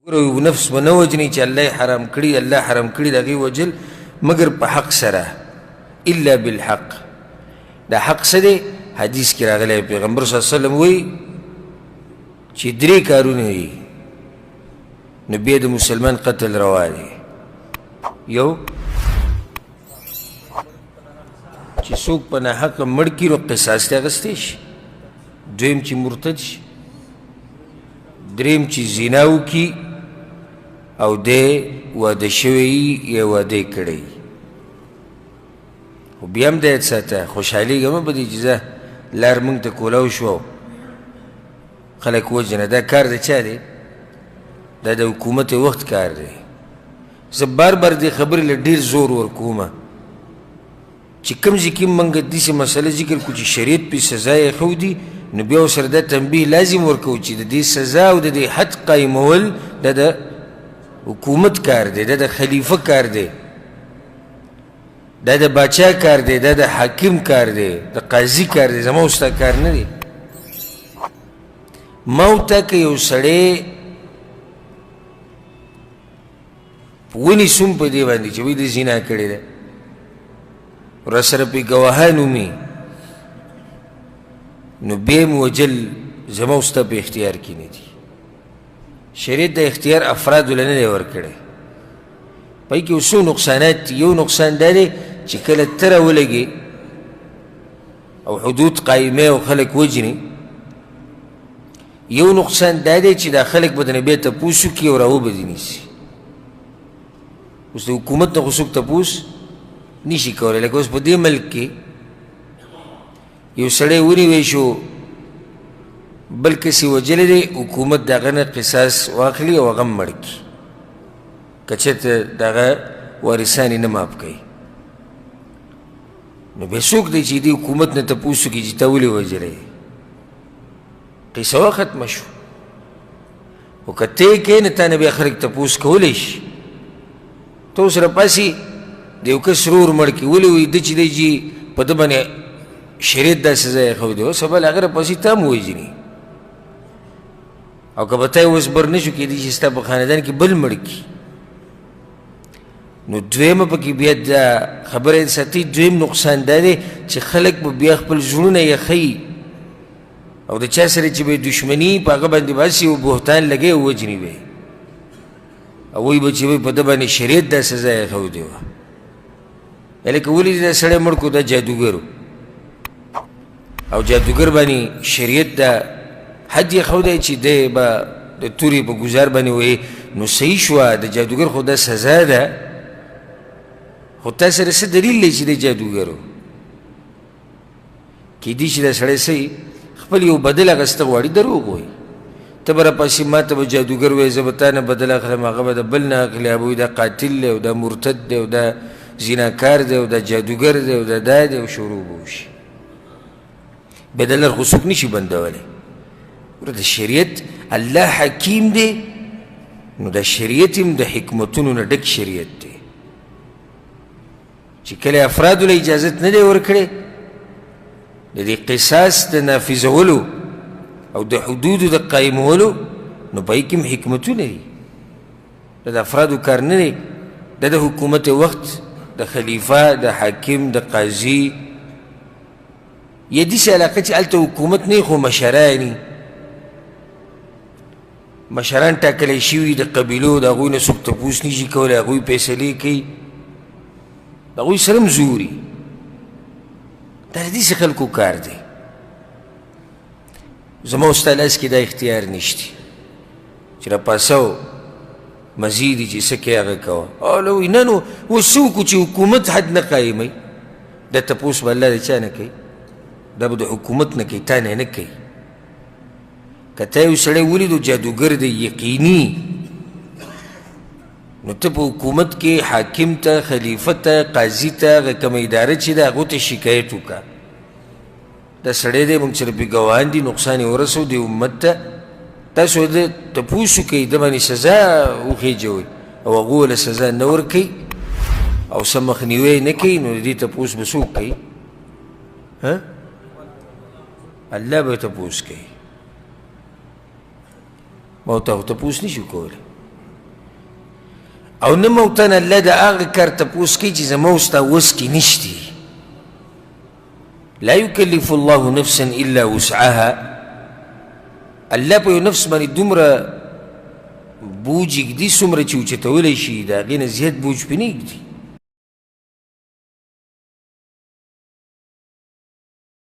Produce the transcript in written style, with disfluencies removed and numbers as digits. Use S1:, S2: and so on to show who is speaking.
S1: نفس و نه وجني چې الله حرام کړي، الله حرام کړي د هغې وجل مګر په حق سره، الا بالحق. دا حق څه دی؟ حدیث کې راغلی پیغمبر صلی الله علیه وسلم وایي چې درې کارونه دي نو بیا د مسلمان قتل روا دی. یو چې څوک په ناحقه مړ کړي نو قصاص ترې اخیستی شي. دویم چې مرتد شي. دریم چې زنا وکړي او دی واده شوی یا واده کړی. خو بیا هم دی ساته خوشحالېږه مه په دې چې زه لار موږ ته کولاو شو خلک وجنه. دا کار د چا دی؟ دا د حکومت وخت کار دی. زه بار بار دې خبرې له ډېر زور ورکومه چې کوم ځای کې موږ داسې مسله ذکر کړو چې شریعت پې سزا یې ښودي، نو بیا ورسره دا تنبیه لازم ورکوو چې د دې سزا او د دې حد قایمول دا د حکومت کار دی، دا د خلیفه کار دی، دا د باچا کار دی، دا د حاکم کار دی، د قاضي کار دی، زما ستا کار نه دی. ما ورته که یو سړی ونیسم په دې باندې چې وایي د زنا کړې ده، راسره پې ګواهان ومي، نو بیا م وجل زما ستا په اختیار کې نه دي. شریعت د اختیار افرادو له نه دی ورکړی. پای کې یو څو نقصانات دي. یو نقصان دا دی چې کله ته راولګې او حدود قایمه او خلک وجني. یو نقصان دا دی چې دا خلک به د نه بیا تپوس وکړي او راوبه دې نیسي. اوس د حکومت نه خو څوک تپوس نشي کولی. لکه اوس په دې ملک کې یو سړی ونیوی شو بل کسې وجلی دی، حکومت د هغه نه قصاص واخلي او هغه مړ کړي که چېرته د هغه وارثان یې نه معاف کوي. نو بیا څوک دی چې دې حکومت نه تپوس وکړي چې تا ولې وژلی؟ قصه وختمه شو. خو که ته یې کوې نو تا نه بیا خلک تپوس کولی شي. ته اوس راپاسې د یو کس رور مړ کړي، ولې وایي ده چې دی چې په ده باندې شریعت دا سزا یې ښودې، اوس به له هغه راپسې تا هم وژني. او که به تا یې اوس بر نه شو کېدی چې ستا په خاندان کې بل مړ کړي. نو دویمه پکې بیا دا خبره ساتي. دویم نقصان دا دی چې خلک به بیا خپل زړونه یخوي او د چا سره چې به یې دشمني په هغه باندې باسي او بهتان لګوي او وجني به یې، او وایي به چې په ده باندې شریعت دا سزا یې ښودې وه. لکه ولې دا سړی مړ کړو، دا جادوګر او جادوګر باندې شریعت دا حد یې ښودی چې دی به د تورې په ګزار باندې وایي. نو صحیح شوه، د جادوګر خو دا سزا ده، خو تا سره څه دلیل دی چې دی جادوګر و؟ کیدای شي دا سړی صحیح خپل یو بدل اخیسته غواړي، دروغ وایي. ته به راپسې ما ته به جادوګر وایي، زه به تا نه بدل اخلم، هغه به د بل نه اخلي، هغه به وایي دا قاتل دی او دا مرتد دی او دا زیناکار دی او دا جادوګر دی او دا دی او شروع به وشي. بیا د لر خو څوک نشي بندولی. د شریعت الله حکیم دی، نو د شریعت هم د حکمتونو نه ډک شریعت دی چې کله افرادو له اجازت نه دی ورکړی د دې قصاص د نافظولو او د حدودو د قایمولو، نو په هغې کې هم حکمتونه دي. دا د افرادو کار نه دی، دا د حکومت وخت د خلیفه، د حاکم، د قاضي یا داسې علاقه چې هلته حکومت نه وي خو مشران مشران ټاکلی شوي د قبیلو، د هغوی نه څوک تپوس نشي کولی، هغوی فیصلې کوي، د هغوی سره هم زوري. دا د داسې خلکو کار دی. زما او ستا لاس کې دا اختیار نشته چې راپاسه مزید چې څه کوې هغه کوه. او له وایي نه نو اوس څه وکړو چې حکومت حد نه قایموي؟ دا تپوس به الله د چا نه کوي؟ دا به د حکومت نه کوي، تا نه نه کوي. که تا یو سړی ولیدو جادوګر دی یقیني، نو ته په حکومت کې حاکم ته، خلیفه ته، قاضي ته، هغه کومه اداره چې ده هغو ته شکایت وکړه. دا سړی دی موږ سره پې ګواهان دي، نقصان یې ورسو دی امت ته، تاسو د تپوس وکئ، د باندې سزا وخېجوئ او هغو له سزا نه ورکوئ او څه مخنیوی نه کوي، نو د دې تپوس به څوک کوي؟ الله به تپوس کوي. ما ورته خو تپوس نشو کولی. او نه موتن الله د هغه کار تپوس کوي چې زما او ستا وس کې نشتي. لا يكلف الله نفسا الا وسعها. الله په یو نفس باندې دومره بوج ږدي څومره چې اوچتولی شي د هغې نه زیات بوج پرې نه ږدي.